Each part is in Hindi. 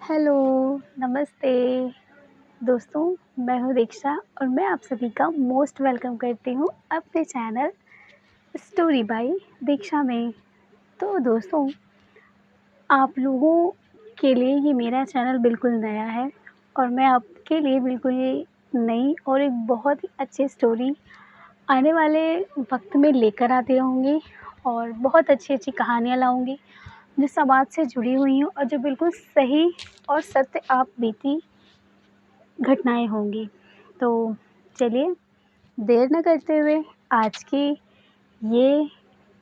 हेलो, नमस्ते दोस्तों, मैं हूँ दीक्षा और मैं आप सभी का मोस्ट वेलकम करती हूँ अपने चैनल स्टोरी बाय दीक्षा में। तो दोस्तों, आप लोगों के लिए ये मेरा चैनल बिल्कुल नया है और मैं आपके लिए बिल्कुल ही नई और एक बहुत ही अच्छी स्टोरी आने वाले वक़्त में लेकर आती रहूँगी और बहुत अच्छी-अच्छी कहानियाँ लाऊँगी, जो समाज से जुड़ी हुई हों और जो बिल्कुल सही और सत्य आप बीती घटनाएँ होंगी। तो चलिए देर न करते हुए आज की ये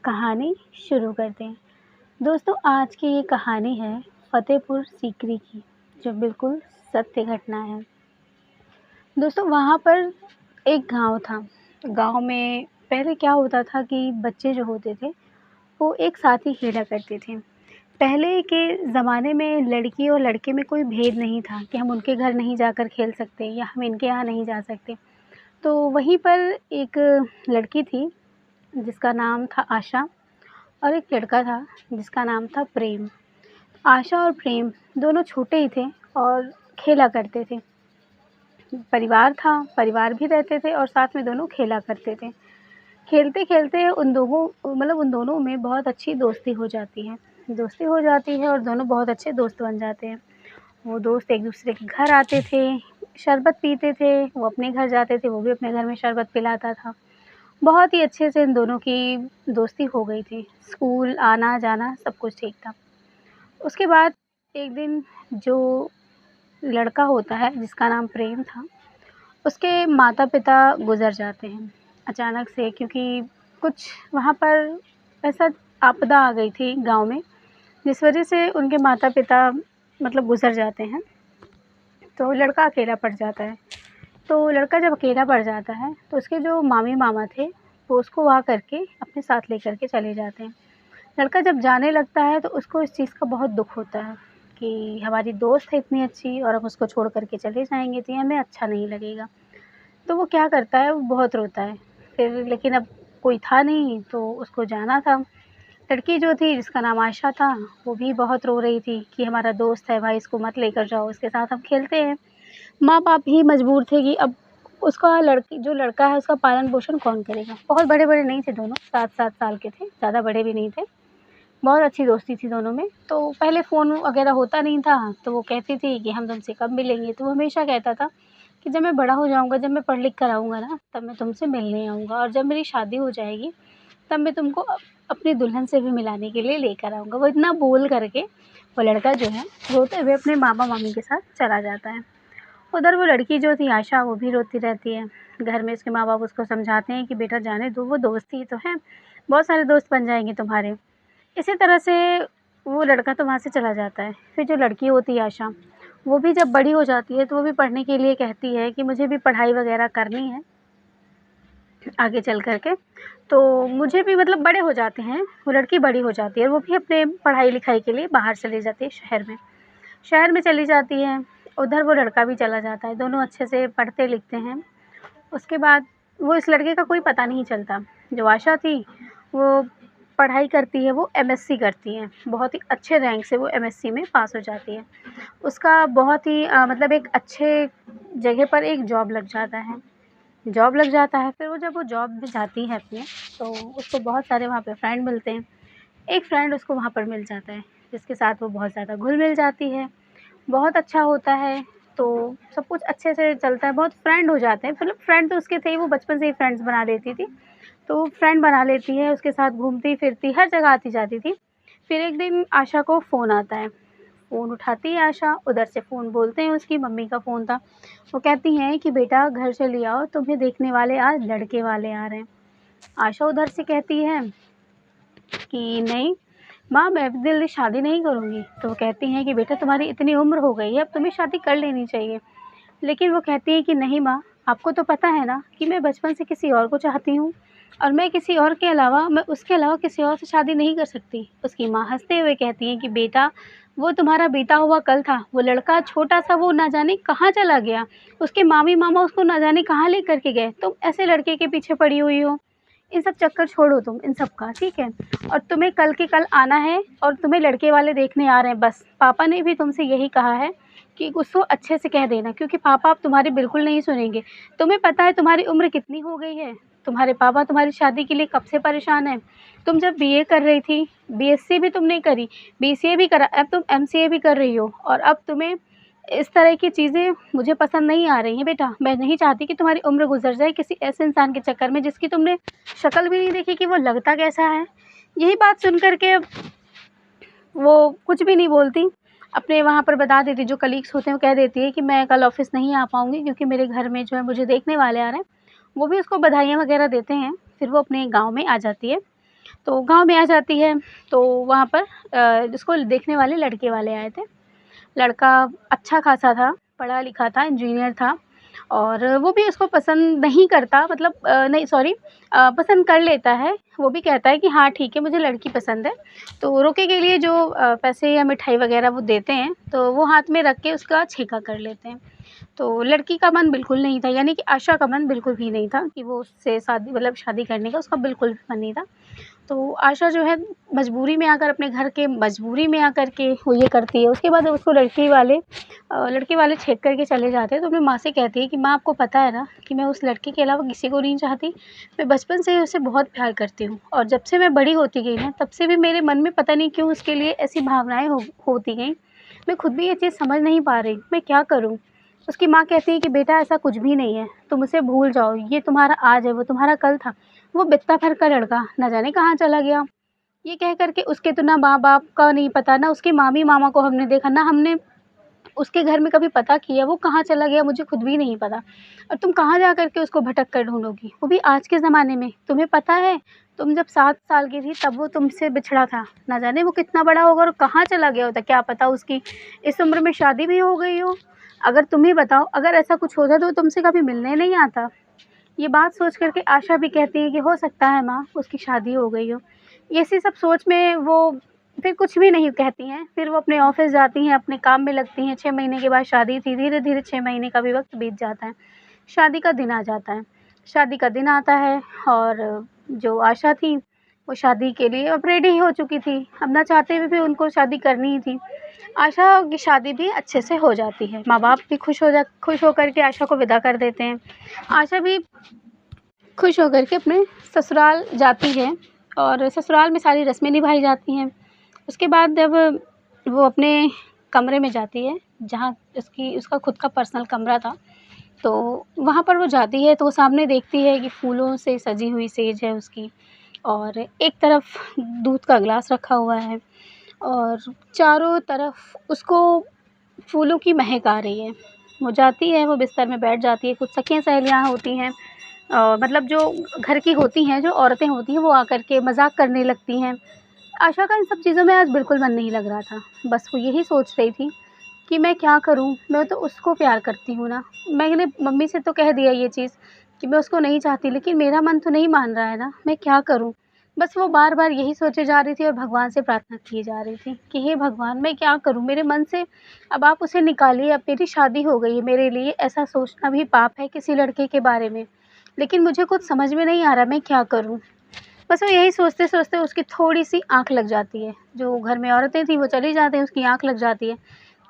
कहानी शुरू करते हैं। दोस्तों, आज की ये कहानी है फ़तेहपुर सीकरी की, जो बिल्कुल सत्य घटना है। दोस्तों, वहाँ पर एक गाँव था। गाँव में पहले क्या होता था कि बच्चे जो होते थे, वो एक साथ ही खेला करते थे। पहले के ज़माने में लड़की और लड़के में कोई भेद नहीं था कि हम उनके घर नहीं जाकर खेल सकते या हम इनके यहाँ नहीं जा सकते। तो वहीं पर एक लड़की थी जिसका नाम था आशा और एक लड़का था जिसका नाम था प्रेम। आशा और प्रेम दोनों छोटे ही थे और खेला करते थे। परिवार था, परिवार भी रहते थे और साथ में दोनों खेला करते थे। खेलते-खेलते उन दोनों में बहुत अच्छी दोस्ती हो जाती है। दोस्ती हो जाती है और दोनों बहुत अच्छे दोस्त बन जाते हैं। वो दोस्त एक-दूसरे के घर आते थे, शरबत पीते थे, वो अपने घर जाते थे, वो भी अपने घर में शरबत पिलाता था। बहुत ही अच्छे से इन दोनों की दोस्ती हो गई थी। स्कूल आना-जाना सब कुछ ठीक था। उसके बाद एक दिन जो लड़का होता है जिसका नाम प्रेम था, उसके माता-पिता गुज़र जाते हैं अचानक से, क्योंकि कुछ वहाँ पर ऐसा आपदा आ गई थी गाँव में, जिस वजह से उनके माता-पिता मतलब गुज़र जाते हैं, तो लड़का अकेला पड़ जाता है। तो लड़का जब अकेला पड़ जाता है, तो उसके जो मामी-मामा थे, वो उसको वहाँ करके अपने साथ लेकर के चले जाते हैं। लड़का जब जाने लगता है, तो उसको इस चीज़ का बहुत दुःख होता है कि हमारी दोस्त है इतनी अच्छी और हम उसको छोड़ कर के चले जाएँगे, तो ये हमें अच्छा नहीं लगेगा। तो वो क्या करता है, वो बहुत रोता है। फिर लेकिन अब कोई था नहीं, तो उसको जाना था। लड़की जो थी जिसका नाम आशा था, वो भी बहुत रो रही थी कि हमारा दोस्त है भाई, इसको मत लेकर जाओ, उसके साथ हम खेलते हैं। माँ-बाप भी मजबूर थे कि अब उसका लड़की जो लड़का है उसका पालन-पोषण कौन करेगा? बहुत बड़े-बड़े नहीं थे दोनों, 7-7 साल के थे, ज़्यादा बड़े भी नहीं थे। बहुत अच्छी दोस्ती थी दोनों में। तो पहले फ़ोन वगैरह होता नहीं था, तो वो कहती थी कि हम तुमसे कब मिलेंगे? तो वो हमेशा कहता था कि जब मैं बड़ा हो जाऊँगा, जब मैं पढ़ लिख कर आऊँगा ना, तब मैं तुमसे मिलने आऊँगा और जब मेरी शादी हो जाएगी, तब मैं तुमको अपनी दुल्हन से भी मिलाने के लिए लेकर आऊँगा। वो इतना बोल कर के वो लड़का जो है, रोते हुए अपने मामा-मामी के साथ चला जाता है। उधर वो लड़की जो थी आशा, वो भी रोती रहती है। घर में उसके माँ-बाप उसको समझाते हैं कि बेटा जाने दो, वो दोस्त ही तो हैं, बहुत सारे दोस्त बन जाएँगे तुम्हारे। इसी तरह से वो लड़का तो वहाँ से चला जाता है। फिर जो लड़की होती है आशा, वो भी जब बड़ी हो जाती है, तो वो भी पढ़ने के लिए कहती है कि मुझे भी पढ़ाई वग़ैरह करनी है आगे चल कर के। तो मुझे भी मतलब बड़े हो जाते हैं, वो लड़की बड़ी हो जाती है और वो भी अपने पढ़ाई-लिखाई के लिए बाहर चली जाती है शहर में। शहर में चली जाती है, उधर वो लड़का भी चला जाता है, दोनों अच्छे से पढ़ते-लिखते हैं। उसके बाद वो इस लड़के का कोई पता नहीं चलता। जो आशा थी, वो पढ़ाई करती है, वो एमएससी करती है। बहुत ही अच्छे रैंक से वो एमएससी में पास हो जाती है। उसका बहुत ही मतलब एक अच्छे जगह पर एक जॉब लग जाता है। जॉब लग जाता है, फिर वो जब वो जॉब में जाती है अपने, तो उसको बहुत सारे वहाँ पे फ्रेंड मिलते हैं। एक फ्रेंड उसको वहाँ पर मिल जाता है, जिसके साथ वो बहुत ज़्यादा घुल-मिल जाती है। बहुत अच्छा होता है, तो सब कुछ अच्छे से चलता है, बहुत फ्रेंड हो जाते हैं, मतलब फ्रेंड तो उसके थे ही, वो बचपन से ही फ्रेंड्स बना लेती थी। तो फ्रेंड बना लेती है, उसके साथ घूमती-फिरती हर जगह आती-जाती थी। फिर एक दिन आशा को फ़ोन आता है, फ़ोन उठाती है आशा, उधर से फ़ोन बोलते हैं, उसकी मम्मी का फ़ोन था। वो कहती हैं कि बेटा घर चली आओ, तुम्हें देखने वाले आज लड़के वाले आ रहे हैं। आशा उधर से कहती है कि नहीं माँ, मैं अभी जल्दी शादी नहीं करूँगी। तो वो कहती हैं कि बेटा तुम्हारी इतनी उम्र हो गई है, अब तुम्हें शादी कर लेनी चाहिए। लेकिन वो कहती हैं कि नहीं माँ, आपको तो पता है ना कि मैं बचपन से किसी और को चाहती हूँ और मैं उसके अलावा किसी और से शादी नहीं कर सकती। उसकी माँ हँसते हुए कहती हैं कि बेटा, वो तुम्हारा बीता हुआ कल था, वो लड़का छोटा-सा वो ना जाने कहाँ चला गया। उसके मामी-मामा उसको ना जाने कहाँ लेकर के गए, तुम ऐसे लड़के के पीछे पड़ी हुई हो। इन सब चक्कर छोड़ो तुम इन सब का, ठीक है? और तुम्हें कल के कल आना है और तुम्हें लड़के वाले देखने आ रहे हैं बस। पापा ने भी तुमसे यही कहा है कि उसको अच्छे से कह देना, क्योंकि पापा अब तुम्हारी बिल्कुल नहीं सुनेंगे। तुम्हें पता है तुम्हारी उम्र कितनी हो गई है? तुम्हारे पापा तुम्हारी शादी के लिए कब से परेशान हैं। तुम जब बीए कर रही थी, बीएससी भी तुम नहीं करी, बीसीए भी करा, अब तुम एमसीए भी कर रही हो, और अब तुम्हें इस तरह की चीज़ें मुझे पसंद नहीं आ रही हैं बेटा। मैं नहीं चाहती कि तुम्हारी उम्र गुज़र जाए किसी ऐसे इंसान के चक्कर में जिसकी तुमने शक्ल भी नहीं देखी कि वो लगता कैसा है। यही बात सुन कर के वो कुछ भी नहीं बोलती, अपने वहाँ पर बता देती, जो कलीग्स होते हैं वो कह देती है कि मैं कल ऑफ़िस नहीं आ पाऊँगी क्योंकि मेरे घर में जो है मुझे देखने वाले आ रहे हैं। वो भी उसको बधाइयाँ वग़ैरह देते हैं, फिर वो अपने गाँव में आ जाती है। तो गाँव में आ जाती है तो वहाँ पर उसको देखने वाले लड़के वाले आए थे। लड़का अच्छा खासा था, पढ़ा लिखा था, इंजीनियर था, और वो भी उसको पसंद नहीं करता, मतलब नहीं सॉरी, पसंद कर लेता है। वो भी कहता है कि हाँ ठीक है, मुझे लड़की पसंद है। तो रोके के लिए जो पैसे या मिठाई वग़ैरह वो देते हैं, तो वो हाथ में रख के उसका छेका कर लेते हैं। तो लड़की का मन बिल्कुल नहीं था, यानी कि आशा का मन बिल्कुल भी नहीं था कि वो उससे शादी करने का उसका बिल्कुल भी मन नहीं था। तो आशा जो है मजबूरी में आकर, अपने घर के मजबूरी में आकर के वो ये करती है। उसके बाद उसको लड़के वाले छेड़ कर के चले जाते हैं। तो अपनी माँ से कहती है कि माँ, आपको पता है ना कि मैं उस लड़के के अलावा किसी को नहीं चाहती। मैं बचपन से ही उसे बहुत प्यार करती हूँ, और जब से मैं बड़ी होती गई ना, तब से भी मेरे मन में पता नहीं क्यों उसके लिए ऐसी भावनाएँ होती गईं। मैं खुद भी ये चीज़ समझ नहीं पा रही, मैं क्या करूँ? उसकी माँ कहती है कि बेटा ऐसा कुछ भी नहीं है, तुम उसे भूल जाओ, ये तुम्हारा आज है, वो तुम्हारा कल था। वो बित्ता भर का लड़का ना जाने कहाँ चला गया। ये कह कर के उसके तो ना माँ-बाप का नहीं पता, ना उसके मामी-मामा को हमने देखा, ना हमने उसके घर में कभी पता किया वो कहाँ चला गया, मुझे खुद भी नहीं पता। और तुम कहाँ जा कर के उसको भटक कर ढूँढोगी, वो भी आज के ज़माने में। तुम्हें पता है, तुम जब 7 साल की थी तब वो तुमसे बिछड़ा था। ना जाने वो कितना बड़ा होगा और कहाँ चला गया होता, क्या पता उसकी इस उम्र में शादी भी हो गई हो। अगर तुम ही बताओ, अगर ऐसा कुछ होता तो वो तुमसे कभी मिलने नहीं आता। ये बात सोच कर के आशा भी कहती है कि हो सकता है माँ, उसकी शादी हो गई हो। ऐसी सब सोच में वो फिर कुछ भी नहीं कहती हैं। फिर वो अपने ऑफ़िस जाती हैं, अपने काम में लगती हैं। 6 महीने के बाद शादी थी, धीरे-धीरे 6 महीने का भी वक़्त बीत जाता है। शादी का दिन आ जाता है। शादी का दिन आता है, और जो आशा थी, वो शादी के लिए अब रेडी हो चुकी थी। अब ना चाहते हुए भी उनको शादी करनी ही थी। आशा की शादी भी अच्छे से हो जाती है। माँ-बाप भी खुश होकर के आशा को विदा कर देते हैं। आशा भी खुश होकर के अपने ससुराल जाती है, और ससुराल में सारी रस्में निभाई जाती हैं। उसके बाद जब वो अपने कमरे में जाती है, जहाँ उसका खुद का पर्सनल कमरा था, तो वहाँ पर वो जाती है तो वो सामने देखती है कि फूलों से सजी हुई सेज है उसकी, और एक तरफ दूध का ग्लास रखा हुआ है, और चारों तरफ उसको फूलों की महक आ रही है। वो जाती है, वो बिस्तर में बैठ जाती है। कुछ सखियाँ-सहेलियाँ होती हैं, मतलब जो घर की होती हैं, जो औरतें होती हैं, वो आकर के मज़ाक करने लगती हैं। आशा का इन सब चीज़ों में आज बिल्कुल मन नहीं लग रहा था। बस वो यही सोच रही थी कि मैं क्या करूँ? मैं तो उसको प्यार करती हूँ ना। मैंने मम्मी से तो कह दिया ये चीज़ कि मैं उसको नहीं चाहती, लेकिन मेरा मन तो नहीं मान रहा है ना, मैं क्या करूँ? बस वो बार-बार यही सोचे जा रही थी और भगवान से प्रार्थना किए जा रही थी कि हे भगवान, मैं क्या करूँ? मेरे मन से अब आप उसे निकालिए, अब मेरी शादी हो गई है, मेरे लिए ऐसा सोचना भी पाप है किसी लड़के के बारे में। लेकिन मुझे कुछ समझ में नहीं आ रहा, मैं क्या करूँ? बस वो यही सोचते-सोचते उसकी थोड़ी-सी आँख लग जाती है। जो घर में औरतें थीं वो चली जाती हैं, उसकी आँख लग जाती है।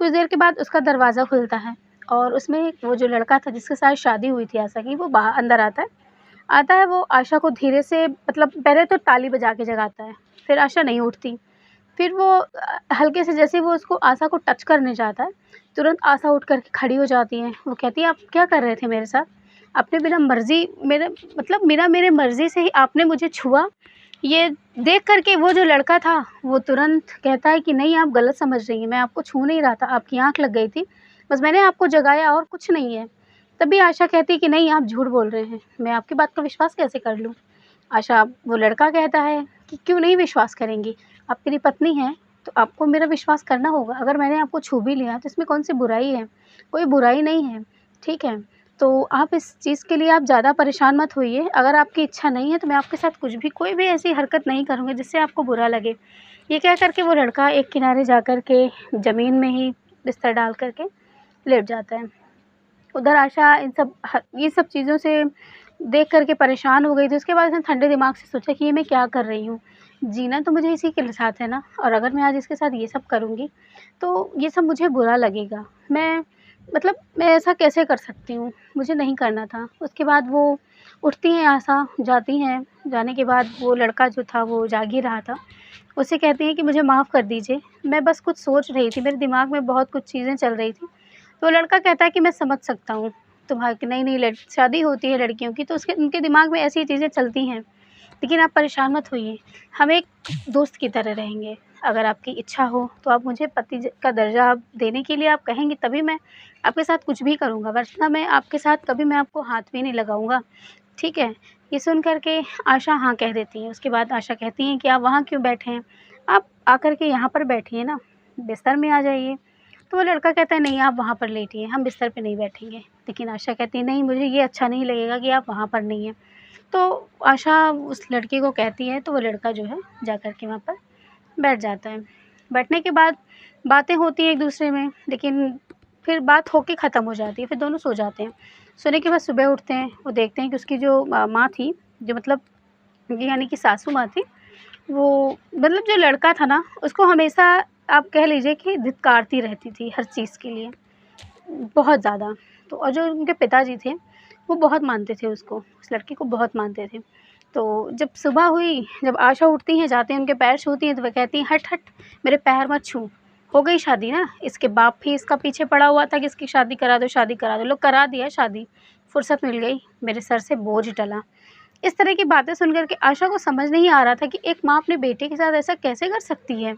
कुछ देर के बाद उसका दरवाज़ा खुलता है, और उसमें वो जो लड़का था जिसके साथ शादी हुई थी आशा की, वो अंदर आता है। वो आशा को धीरे से, मतलब पहले तो ताली बजा के जगाता है, फिर आशा नहीं उठती। फिर वो हल्के से जैसे वो उसको आशा को टच करने जाता है, तुरंत आशा उठ कर के खड़ी हो जाती है। वो कहती है, "आप क्या कर रहे थे मेरे साथ? आपने बिना मर्ज़ी मेरे, मतलब बिना मेरे मर्ज़ी से ही आपने मुझे छुआ?" ये देख कर के वो जो लड़का था, वो तुरंत कहता है कि नहीं, आप गलत समझ रही हैं, मैं आपको छू नहीं रहा था, आपकी आँख लग गई थी, बस मैंने आपको जगाया और कुछ नहीं है। तभी आशा कहती है कि नहीं, आप झूठ बोल रहे हैं, मैं आपकी बात का विश्वास कैसे कर लूँ? आशा वो लड़का कहता है कि क्यों नहीं विश्वास करेंगी? आप मेरी पत्नी हैं, तो आपको मेरा विश्वास करना होगा। अगर मैंने आपको छू भी लिया तो इसमें कौन-सी बुराई है? कोई बुराई नहीं है, ठीक है? तो आप इस चीज़ के लिए आप ज़्यादा परेशान मत होइए। अगर आपकी इच्छा नहीं है तो मैं आपके साथ कुछ भी, कोई भी ऐसी हरकत नहीं करूँगी जिससे आपको बुरा लगे। ये कह कर के वो लड़का एक किनारे जाकर के ज़मीन में ही बिस्तर डाल कर के लेट जाता है। उधर आशा ये सब चीज़ों से देख कर के परेशान हो गई थी। उसके बाद उसने ठंडे दिमाग से सोचा कि ये मैं क्या कर रही हूँ? जीना तो मुझे इसी के साथ है ना, और अगर मैं आज इसके साथ ये सब करूँगी, तो ये सब मुझे बुरा लगेगा। मैं ऐसा कैसे कर सकती हूँ? मुझे नहीं करना था। उसके बाद वो उठती हैं आशा, जाती हैं, जाने के बाद वो लड़का जो था वो जाग ही रहा था। उससे कहती हैं कि मुझे माफ़ कर दीजिए, मैं बस कुछ सोच रही थी, मेरे दिमाग में बहुत कुछ चीज़ें चल रही थी। तो लड़का कहता है कि मैं समझ सकता हूँ, तुम्हारी नई-नई शादी होती है लड़कियों की, तो उसके उनके दिमाग में ऐसी चीज़ें चलती हैं। लेकिन आप परेशान मत होइए, हम एक दोस्त की तरह रहेंगे। अगर आपकी इच्छा हो तो आप मुझे पति का दर्जा आप देने के लिए आप कहेंगी, तभी मैं आपके साथ कुछ भी करूँगा, वरना मैं आपके साथ कभी मैं आपको हाथ भी नहीं लगाऊँगा, ठीक है? ये सुन कर के आशा हाँ कह देती है। उसके बाद आशा कहती हैं कि आप वहाँ क्यों बैठे हैं? आप आकर के यहाँ पर बैठिए ना, बिस्तर में आ जाइए। तो वो लड़का कहता है नहीं, आप वहाँ पर लेटिए, हम बिस्तर पे नहीं बैठेंगे। लेकिन आशा कहती है नहीं, मुझे ये अच्छा नहीं लगेगा कि आप वहाँ पर नहीं हैं। तो आशा उस लड़के को कहती है, तो वो लड़का जो है जा कर के वहाँ पर बैठ जाता है। बैठने के बाद बातें होती हैं एक-दूसरे में, लेकिन फिर बात होके ख़त्म हो जाती है, फिर दोनों सो जाते हैं। सोने के बाद सुबह उठते हैं, वो देखते हैं कि उसकी जो माँ थी, जो मतलब यानी कि सासू माँ थी, वो मतलब जो लड़का था ना, उसको हमेशा आप कह लीजिए कि धिक्कारती रहती थी हर चीज़ के लिए, बहुत ज़्यादा। तो और जो उनके पिताजी थे, वो बहुत मानते थे उसको, उस लड़के को बहुत मानते थे। तो जब सुबह हुई, जब आशा उठती हैं, जाती हैं, उनके पैर छूती हैं, तो वह कहती हैं, "हट, हट, मेरे पैर मत छू। हो गई शादी ना।" इसके बाप भी इसका पीछे पड़ा हुआ था कि इसकी शादी करा दो, शादी करा दो। लो करा दिया शादी, फुर्सत मिल गई, मेरे सर से बोझ टला। इस तरह की बातें सुन कर के आशा को समझ नहीं आ रहा था कि एक माँ अपने बेटे के साथ ऐसा कैसे कर सकती है।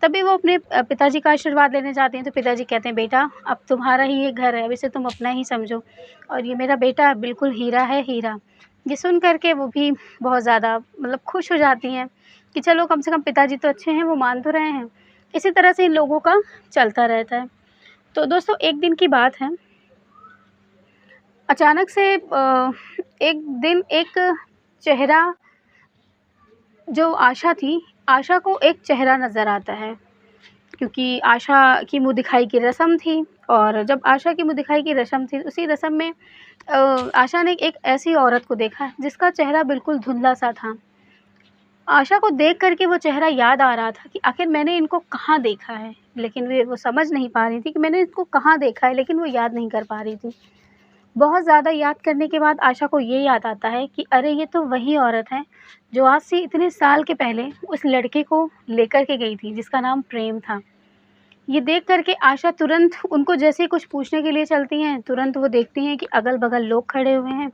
तभी वो अपने पिताजी का आशीर्वाद लेने जाती हैं, तो पिताजी कहते हैं, "बेटा, अब तुम्हारा ही ये घर है, अब इसे तुम अपना ही समझो, और ये मेरा बेटा बिल्कुल हीरा है, हीरा।" ये सुन कर के वो भी बहुत ज़्यादा मतलब खुश हो जाती हैं कि चलो कम से कम पिताजी तो अच्छे हैं, वो मान तो रहे हैं। इसी तरह से इन लोगों का चलता रहता है। तो दोस्तों एक दिन की बात है, अचानक से एक दिन एक चेहरा, जो आशा थी, आशा को एक चेहरा नज़र आता है। क्योंकि आशा की मुँह दिखाई की रस्म थी, और जब आशा की मुँह दिखाई की रस्म थी, उसी रस्म में आशा ने एक ऐसी औरत को देखा जिसका चेहरा बिल्कुल धुंधला-सा था। आशा को देख कर के वो चेहरा याद आ रहा था कि आखिर मैंने इनको कहाँ देखा है? लेकिन वो समझ नहीं पा रही थी कि मैंने इसको कहाँ देखा है, लेकिन वो याद नहीं कर पा रही थी। बहुत ज़्यादा याद करने के बाद आशा को ये याद आता है कि अरे! ये तो वही औरत है, जो आज से इतने साल के पहले उस लड़के को लेकर के गई थी, जिसका नाम प्रेम था। ये देख कर के आशा तुरंत उनको जैसे ही कुछ पूछने के लिए चलती हैं, तुरंत वो देखती हैं कि अगल-बगल लोग खड़े हुए हैं,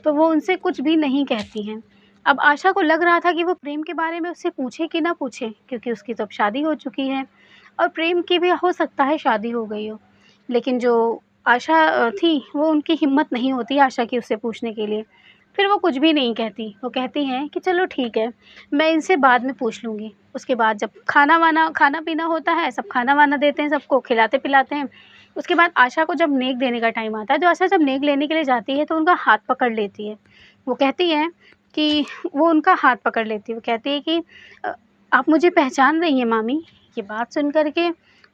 तो वो उनसे कुछ भी नहीं कहती हैं। अब आशा को लग रहा था कि वो प्रेम के बारे में उससे पूछे कि ना पूछे, क्योंकि उसकी तो अब शादी हो चुकी है, और प्रेम की भी हो सकता है शादी हो गई हो। लेकिन जो आशा थी, वो उनकी हिम्मत नहीं होती आशा की उससे पूछने के लिए। फिर वो कुछ भी नहीं कहती, वो कहती हैं कि चलो ठीक है, मैं इनसे बाद में पूछ लूँगी। उसके बाद जब खाना-पीना होता है, सब खाना-वाना देते हैं, सबको खिलाते-पिलाते हैं। उसके बाद आशा को जब नेक देने का टाइम आता है, तो आशा जब नेक लेने के लिए जाती है, तो उनका हाथ पकड़ लेती है। वो कहती हैं कि वो उनका हाथ पकड़ लेती है। वो कहती है कि "आप मुझे पहचान रही हैं मामी?" ये बात सुन कर के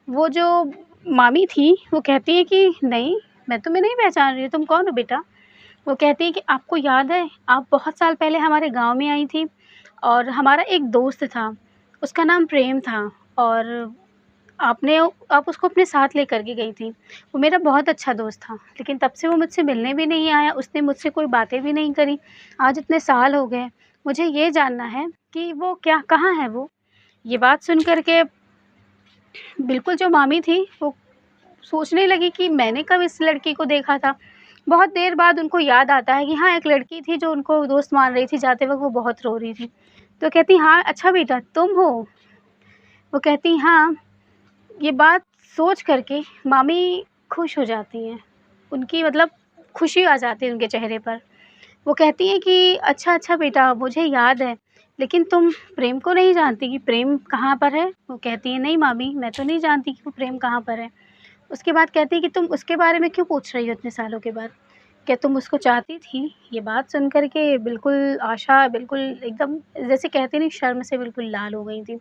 वो जो मामी थी, वो कहती हैं कि "नहीं, मैं तुम्हें नहीं पहचान रही हूँ, तुम कौन हो बेटा?" वो कहती है कि आपको याद है, आप बहुत साल पहले हमारे गाँव में आई थी, और हमारा एक दोस्त था, उसका नाम प्रेम था, और आपने आप उसको अपने साथ लेकर के गई थी। वो मेरा बहुत अच्छा दोस्त था, लेकिन तब से वो मुझसे मिलने भी नहीं आया, उसने मुझसे कोई बातें भी नहीं करी। आज इतने साल हो गए, मुझे ये जानना है कि वो क्या कहाँ है वो? ये बात सुन कर के बिल्कुल जो मामी थी, वो सोचने लगी कि मैंने कब इस लड़की को देखा था। बहुत देर बाद उनको याद आता है कि हाँ, एक लड़की थी जो उनको दोस्त मान रही थी, जाते वक़्त वो बहुत रो रही थी। तो कहती हाँ, अच्छा बेटा तुम हो? वो कहती हाँ। ये बात सोच कर के मामी खुश हो जाती हैं। उनकी मतलब खुशी आ जाती है उनके चेहरे पर। वो कहती हैं कि अच्छा, अच्छा बेटा मुझे याद है, लेकिन तुम प्रेम को नहीं जानती कि प्रेम कहाँ पर है? वो कहती हैं नहीं मामी, मैं तो नहीं जानती कि वो प्रेम कहाँ पर है। उसके बाद कहती है कि तुम उसके बारे में क्यों पूछ रही हो इतने सालों के बाद? क्या तुम उसको चाहती थी? ये बात सुन कर के बिल्कुल आशा बिल्कुल एकदम जैसे कहते नहीं, शर्म से बिल्कुल लाल हो गई थी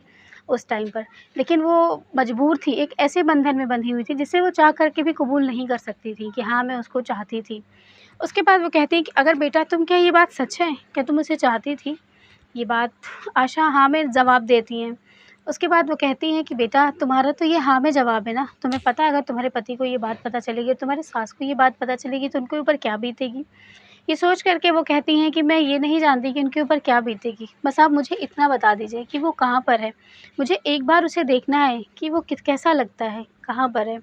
उस टाइम पर। लेकिन वो मजबूर थी, एक ऐसे बंधन में बंधी हुई थी जिसे वो चाह कर के भी कबूल नहीं कर सकती थी कि हाँ, मैं उसको चाहती थी। उसके बाद वो कहती है कि अगर बेटा तुम, क्या ये बात सच है? क्या तुम उसे चाहती थी? ये बात आशा हाँ में जवाब देती हैं। उसके बाद वो कहती हैं कि बेटा तुम्हारा तो ये हाँ में जवाब है ना, तुम्हें पता है अगर तुम्हारे पति को ये बात पता चलेगी और तुम्हारी सास को ये बात पता चलेगी तो उनके ऊपर क्या बीतेगी? ये सोच कर के वो कहती हैं कि मैं ये नहीं जानती कि उनके ऊपर क्या बीतेगी, बस आप मुझे इतना बता दीजिए कि वो कहाँ पर है। मुझे एक बार उसे देखना है कि वो कैसा लगता है, कहाँ पर है।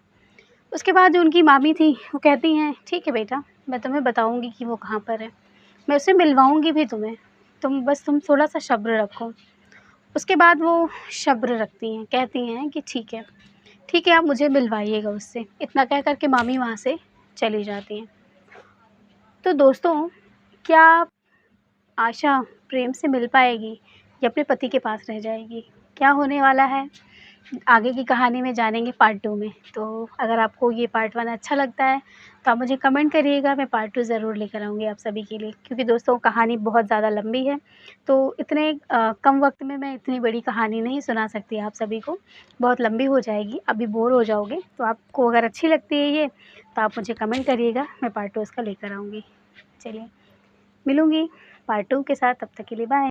उसके बाद जो उनकी मामी थी वो कहती हैं, ठीक है बेटा, मैं तुम्हें बताऊँगी कि वो कहाँ पर है। मैं उससे मिलवाऊँगी भी तुम्हें, तुम थोड़ा-सा सब्र रखो। उसके बाद वो सब्र रखती हैं, कहती हैं कि ठीक है आप मुझे मिलवाइएगा उससे। इतना कह कर के मामी वहाँ से चली जाती हैं। तो दोस्तों, क्या आशा प्रेम से मिल पाएगी या अपने पति के पास रह जाएगी? क्या होने वाला है? आगे की कहानी में जानेंगे पार्ट 2 में। तो अगर आपको ये पार्ट 1 अच्छा लगता है तो आप मुझे कमेंट करिएगा, मैं पार्ट 2 ज़रूर लेकर आऊँगी आप सभी के लिए। क्योंकि दोस्तों कहानी बहुत ज़्यादा लंबी है, तो इतने कम वक़्त में मैं इतनी बड़ी कहानी नहीं सुना सकती आप सभी को, बहुत लंबी हो जाएगी, अभी बोर हो जाओगे। तो आपको अगर अच्छी लगती है ये, तो आप मुझे कमेंट करिएगा, मैं पार्ट 2 इसका लेकर आऊँगी। चलिए, मिलूँगी पार्ट 2 के साथ, तब तक के लिए बाय।